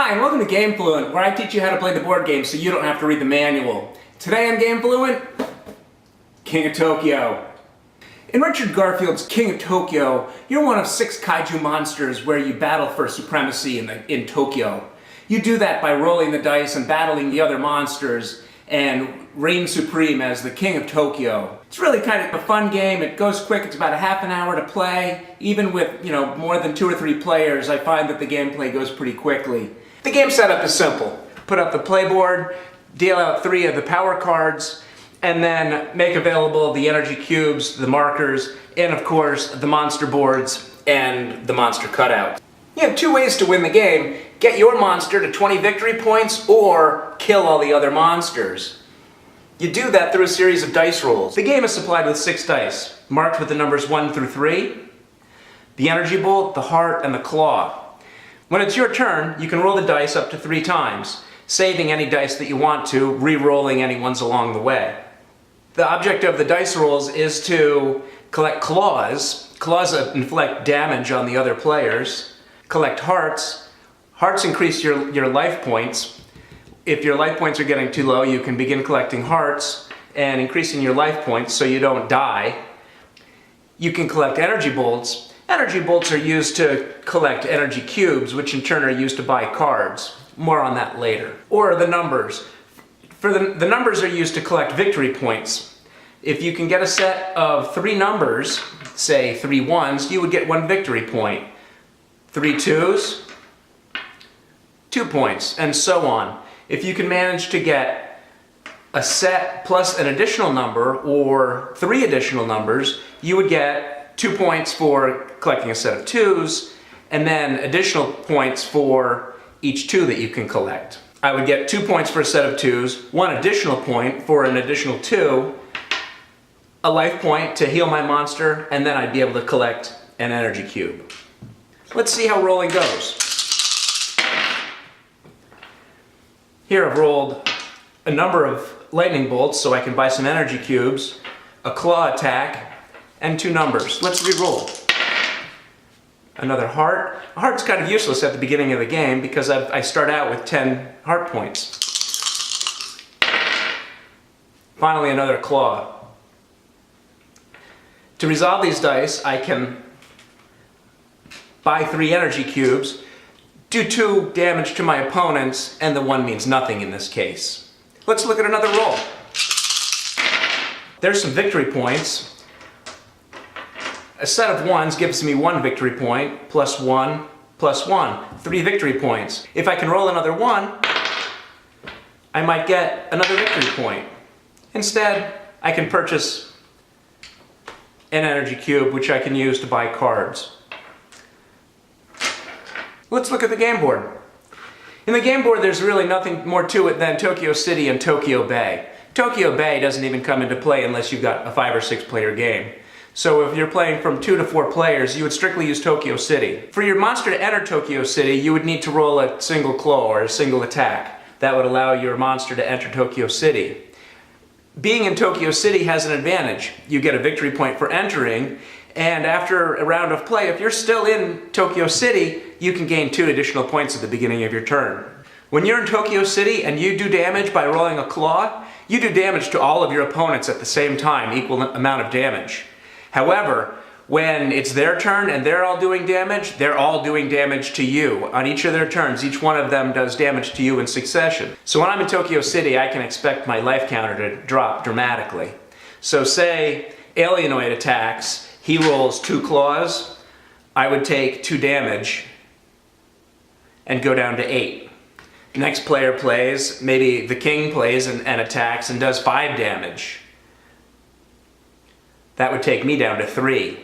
Hi, and welcome to GameFluent, where I teach you how to play the board game so you don't have to read the manual. Today on GameFluent, King of Tokyo. In Richard Garfield's King of Tokyo, you're one of 6 kaiju monsters where you battle for supremacy in Tokyo. You do that by rolling the dice and battling the other monsters and reign supreme as the King of Tokyo. It's really kind of a fun game. It goes quick. It's about a half an hour to play. Even with, more than 2 or 3 players, I find that the gameplay goes pretty quickly. The game setup is simple. Put up the playboard, deal out 3 of the power cards, and then make available the energy cubes, the markers, and of course the monster boards and the monster cutouts. You have 2 ways to win the game. Get your monster to 20 victory points or kill all the other monsters. You do that through a series of dice rolls. The game is supplied with 6 dice, marked with the numbers 1 through 3, the energy bolt, the heart, and the claw. When it's your turn, you can roll the dice up to 3 times, saving any dice that you want to, re-rolling any ones along the way. The object of the dice rolls is to collect claws. Claws inflict damage on the other players. Collect hearts. Hearts increase your life points. If your life points are getting too low, you can begin collecting hearts and increasing your life points so you don't die. You can collect energy bolts. Energy bolts are used to collect energy cubes, which in turn are used to buy cards. More on that later. Or the numbers. The numbers are used to collect victory points. If you can get a set of 3 numbers, say 3 1s, you would get 1 victory point. 3 2s, 2 points, and so on. If you can manage to get a set plus an additional number, or 3 additional numbers, you would get 2 points for collecting a set of 2s, and then additional points for each 2 that you can collect. I would get 2 points for a set of 2s, 1 additional point for an additional 2, a life point to heal my monster, and then I'd be able to collect an energy cube. Let's see how rolling goes. Here I've rolled a number of lightning bolts so I can buy some energy cubes, a claw attack, and 2 numbers. Let's re-roll. Another heart. A heart's kind of useless at the beginning of the game because I start out with 10 heart points. Finally, another claw. To resolve these dice, I can buy 3 energy cubes, do 2 damage to my opponents, and the 1 means nothing in this case. Let's look at another roll. There's some victory points. A set of 1s gives me 1 victory point, plus 1, plus 1. 3 victory points. If I can roll another 1, I might get another victory point. Instead, I can purchase an energy cube, which I can use to buy cards. Let's look at the game board. In the game board, there's really nothing more to it than Tokyo City and Tokyo Bay. Tokyo Bay doesn't even come into play unless you've got a 5 or 6 player game. So if you're playing from 2 to 4 players, you would strictly use Tokyo City. For your monster to enter Tokyo City, you would need to roll a single claw or a single attack. That would allow your monster to enter Tokyo City. Being in Tokyo City has an advantage. You get a victory point for entering, and after a round of play, if you're still in Tokyo City, you can gain 2 additional points at the beginning of your turn. When you're in Tokyo City and you do damage by rolling a claw, you do damage to all of your opponents at the same time, equal amount of damage. However, when it's their turn and they're all doing damage, they're all doing damage to you. On each of their turns, each one of them does damage to you in succession. So when I'm in Tokyo City, I can expect my life counter to drop dramatically. So say Alienoid attacks, he rolls 2 claws, I would take 2 damage and go down to 8. Next player plays, maybe the king plays and attacks and does 5 damage. That would take me down to 3.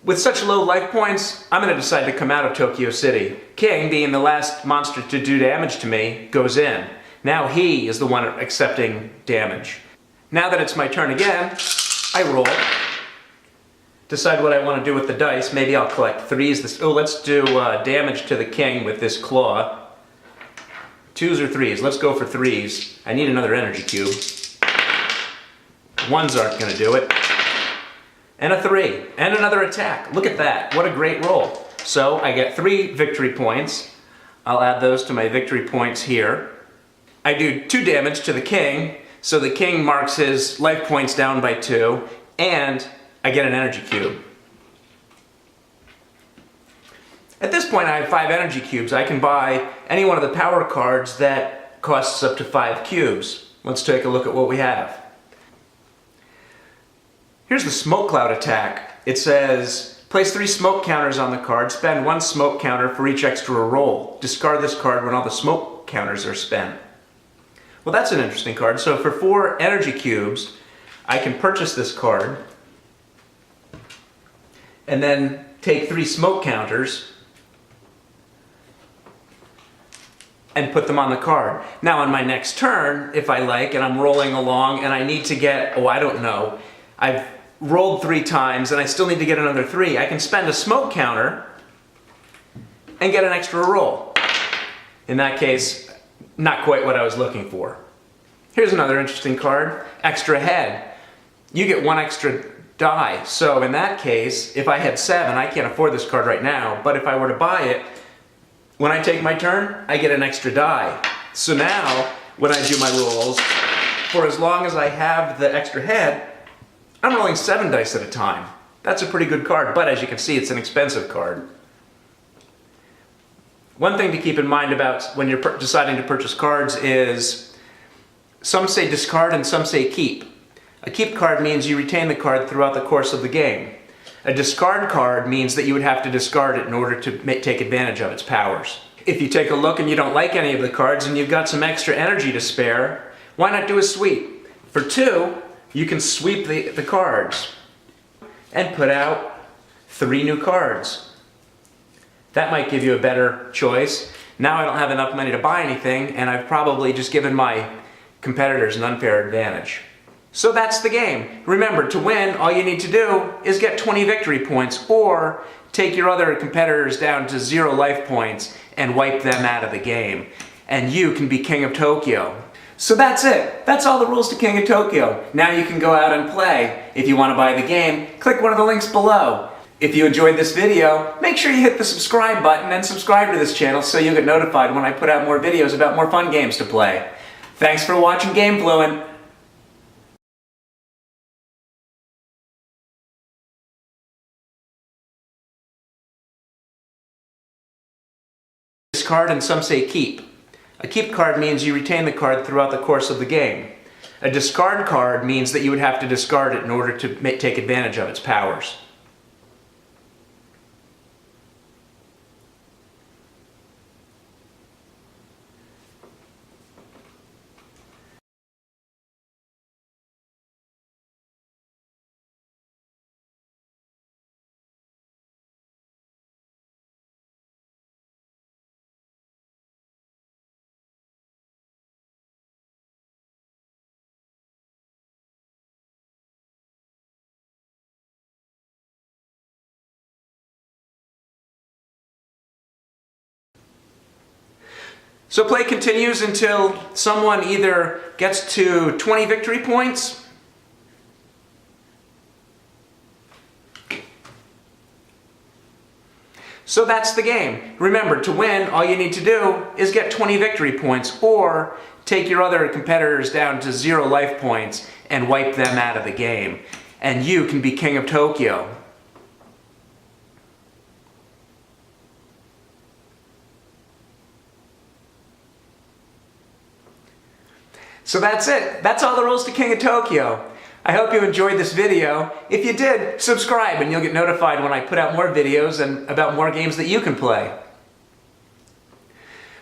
With such low life points, I'm going to decide to come out of Tokyo City. King, being the last monster to do damage to me, goes in. Now he is the one accepting damage. Now that it's my turn again, I roll. Decide what I want to do with the dice. Maybe I'll collect 3s. Let's do damage to the king with this claw. 2s or 3s? Let's go for 3s. I need another energy cube. 1s aren't going to do it. And a 3. And another attack. Look at that. What a great roll. So I get 3 victory points. I'll add those to my victory points here. I do 2 damage to the king, so the king marks his life points down by 2, and I get an energy cube. At this point I have 5 energy cubes. I can buy any one of the power cards that costs up to 5 cubes. Let's take a look at what we have. Here's the smoke cloud attack. It says, place 3 smoke counters on the card, spend 1 smoke counter for each extra roll. Discard this card when all the smoke counters are spent. Well, that's an interesting card. So for 4 energy cubes, I can purchase this card and then take 3 smoke counters and put them on the card. Now on my next turn, if I like, and I'm rolling along and I need to get, I don't know, I've rolled 3 times and I still need to get another 3, I can spend a smoke counter and get an extra roll. In that case, not quite what I was looking for. Here's another interesting card, extra head. You get 1 extra die. So in that case, if I had 7, I can't afford this card right now, but if I were to buy it, when I take my turn, I get an extra die. So now, when I do my rolls, for as long as I have the extra head, I'm rolling 7 dice at a time. That's a pretty good card, but as you can see, it's an expensive card. One thing to keep in mind about when you're deciding to purchase cards is some say discard and some say keep. A keep card means you retain the card throughout the course of the game. A discard card means that you would have to discard it in order to take advantage of its powers. If you take a look and you don't like any of the cards and you've got some extra energy to spare, why not do a sweep? For 2, you can sweep the cards and put out 3 new cards. That might give you a better choice. Now I don't have enough money to buy anything, and I've probably just given my competitors an unfair advantage. So that's the game. Remember, to win, all you need to do is get 20 victory points, or take your other competitors down to 0 life points and wipe them out of the game. And you can be King of Tokyo. So that's it. That's all the rules to King of Tokyo. Now you can go out and play. If you want to buy the game, click one of the links below. If you enjoyed this video, make sure you hit the subscribe button and subscribe to this channel so you'll get notified when I put out more videos about more fun games to play. Thanks for watching GameFluent. Discard and some say keep. A keep card means you retain the card throughout the course of the game. A discard card means that you would have to discard it in order to take advantage of its powers. So play continues until someone either gets to 20 victory points So that's the game. Remember, to win, all you need to do is get 20 victory points, or take your other competitors down to 0 life points and wipe them out of the game. And you can be King of Tokyo. So that's it. That's all the rules to King of Tokyo. I hope you enjoyed this video. If you did, subscribe and you'll get notified when I put out more videos and about more games that you can play.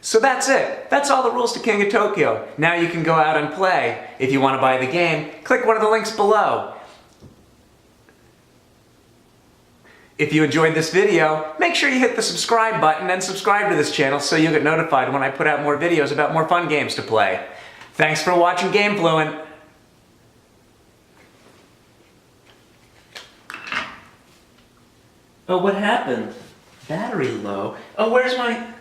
So that's it. That's all the rules to King of Tokyo. Now you can go out and play. If you want to buy the game, click one of the links below. If you enjoyed this video, make sure you hit the subscribe button and subscribe to this channel so you'll get notified when I put out more videos about more fun games to play. Thanks for watching GameFluent. Oh, what happened? Battery low. Oh, where's my...